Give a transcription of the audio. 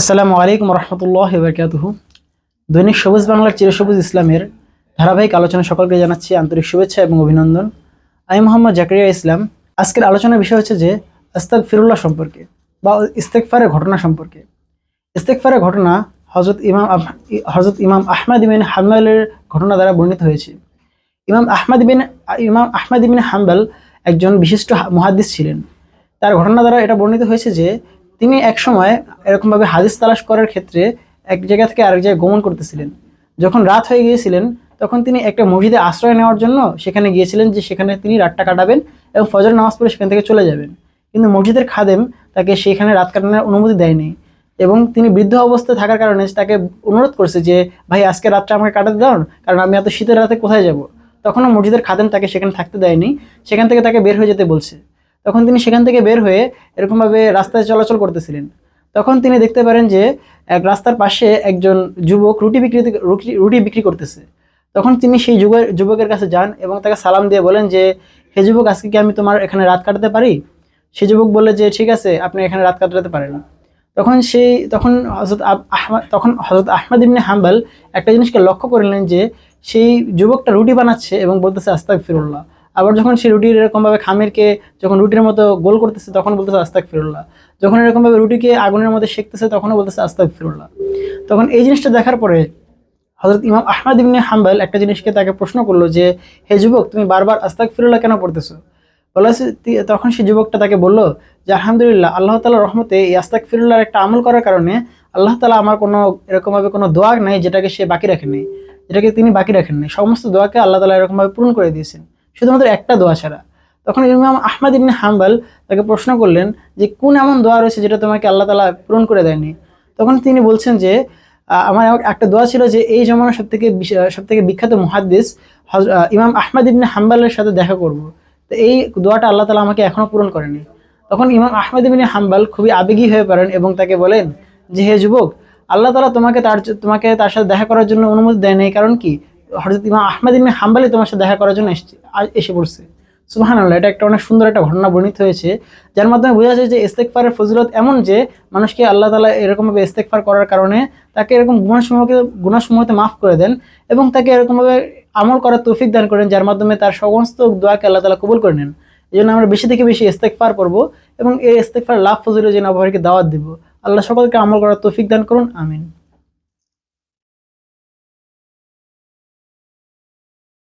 আসসালামু আলাইকুম রহমতুল্লাহি ওয়া বারাকাতুহু। দৈনিক সবুজ বাংলার চিরসবুজ ইসলামের ধারাবাহিক আলোচনা সকলকে জানাচ্ছি আন্তরিক শুভেচ্ছা এবং অভিনন্দন। আমি মোহাম্মদ জাকারিয়া ইসলাম। আজকের আলোচনার বিষয় হচ্ছে যে আস্তাগফিরুল্লাহ সম্পর্কে বা ইস্তেগফারের ঘটনা সম্পর্কে। ইস্তেগফারের ঘটনা হযরত ইমাম আহমদ ইবনে হাম্বলের ঘটনা দ্বারা বর্ণিত হয়েছে। ইমাম আহমদ ইবনে হাম্বল একজন বিশিষ্ট মুহাদ্দিস ছিলেন। তার ঘটনা দ্বারা এটা বর্ণিত হয়েছে যে তিনি এক সময় এরকমভাবে হাদিস তালাশ করার ক্ষেত্রে এক জায়গা থেকে আরেক জায়গায় গমন করতেছিলেন। যখন রাত হয়ে গিয়েছিলেন তখন তিনি একটা মসজিদে আশ্রয় নেওয়ার জন্য সেখানে গিয়েছিলেন, যে সেখানে তিনি রাতটা কাটাবেন এবং ফজর নামাজ পড়ে সেখান থেকে চলে যাবেন। কিন্তু মসজিদের খাদেম তাকে সেখানে রাত কাটানোর অনুমতি দেয়নি এবং তিনি বৃদ্ধ অবস্থায় থাকার কারণে তাকে অনুরোধ করছে যে ভাই আজকে রাতটা আমাকে কাটাতে দাও, কারণ আমি এত শীতের রাতে কোথায় যাব। তখনও মসজিদের খাদেম তাকে সেখানে থাকতে দেয়নি, সেখান থেকে তাকে বের হয়ে যেতে বলছে। তখন তিনি সেখান থেকে বের হয়ে এরকমভাবে রাস্তায় চলাচল করতেছিলেন। তখন তিনি দেখতে পারেন যে এক রাস্তার পাশে একজন যুবক রুটি বিক্রি করতেছে। তখন তিনি সেই যুবকের কাছে যান এবং তাকে সালাম দিয়ে বলেন যে, হে যুবক, আজকে কি আমি তোমার এখানে রাত কাটাতে পারি? সেই যুবক বললে যে ঠিক আছে, আপনি এখানে রাত কাটাতে পারেন। তখন হযরত আহমদ ইবনে হাম্বল একটা জিনিসকে লক্ষ্য করলেন যে সেই যুবকটা রুটি বানাচ্ছে এবং বলতেছে আস্তাগফিরুল্লাহ। আবার যখন সেই রুটির এরকমভাবে খামিরকে যখন রুটির মতো গোল করতেছে তখন বলতেছে আস্তাগফিরুল্লাহ। যখন এরকমভাবে রুটিকে আগুনের মধ্যে সেঁকতেছে তখনও বলতেছে আস্তাগফিরুল্লাহ। তখন এই জিনিসটা দেখার পরে হযরত ইমাম আহমদ ইবনে হাম্বল একটা জিনিসকে তাকে প্রশ্ন করলো যে, হে যুবক, তুমি বারবার আস্তাগফিরুল্লাহ কেন পড়তেছো? তখন সেই যুবকটা তাকে বললো যে, আলহামদুলিল্লাহ, আল্লাহ তাআলার রহমতে এই আস্তাগফিরুল্লাহর একটা আমল করার কারণে আল্লাহ তাআলা আমার কোনো এরকমভাবে কোনো দোয়া নাই যেটাকে তিনি বাকি রাখেননি। সমস্ত দোয়াকে আল্লাহ তাআলা এরকমভাবে পূরণ করে দিয়েছেন, শুধুমাত্র একটা দোয়া ছাড়া। তখন ইমাম আহমদ ইবনে হাম্বল তাকে প্রশ্ন করলেন যে, কোন এমন দোয়া রয়েছে যেটা তোমাকে আল্লাহ তাআলা পূরণ করে দেয়নি? তখন তিনি বলছেন যে, আমার একটা দোয়া ছিল যে এই জমানার সবথেকে বিখ্যাত মুহাদ্দিস ইমাম আহমদ ইবনে হাম্বলের সাথে দেখা করব। তো এই দোয়াটা আল্লাহ তাআলা আমাকে এখনো পূরণ করেনি। তখন ইমাম আহমদ ইবনে হাম্বল খুবই আবেগী হয়ে পড়েন এবং তাকে বলেন যে, হে যুবক, আল্লাহ তাআলা তোমাকে তার সাথে দেখা করার জন্য অনুমতি দেয় নাই, কারণ কি হযরত ইমাম আহমদ ইবনে হাম্বলই তোমার সাথে দেখা করার জন্য এসে পড়ছে। সুবহানাল্লাহ, এটা একটা অনেক সুন্দর একটা ঘটনা বর্ণিত হয়েছে, যার মাধ্যমে বোঝা যায় যে ইস্তেগফারের ফজিলত এমন যে মানুষকে আল্লাহ তাআলা এরকমভাবে ইস্তেগফার করার কারণে তাকে এরকম গুনাহসমূহকে মাফ করে দেন এবং তাকে এরকমভাবে আমল করার তৌফিক দান করেন, যার মাধ্যমে তার সমস্ত দোয়াকে আল্লাহ তাআলা কবুল করে নেন। এই জন্য আমরা বেশি থেকে বেশি ইস্তেগফার করব এবং এই ইস্তেগফার লাভ ফজিলত যেন অপরকে দাওয়াত দিব। আল্লাহ সকলকে আমল করার তৌফিক দান করুন, আমিন।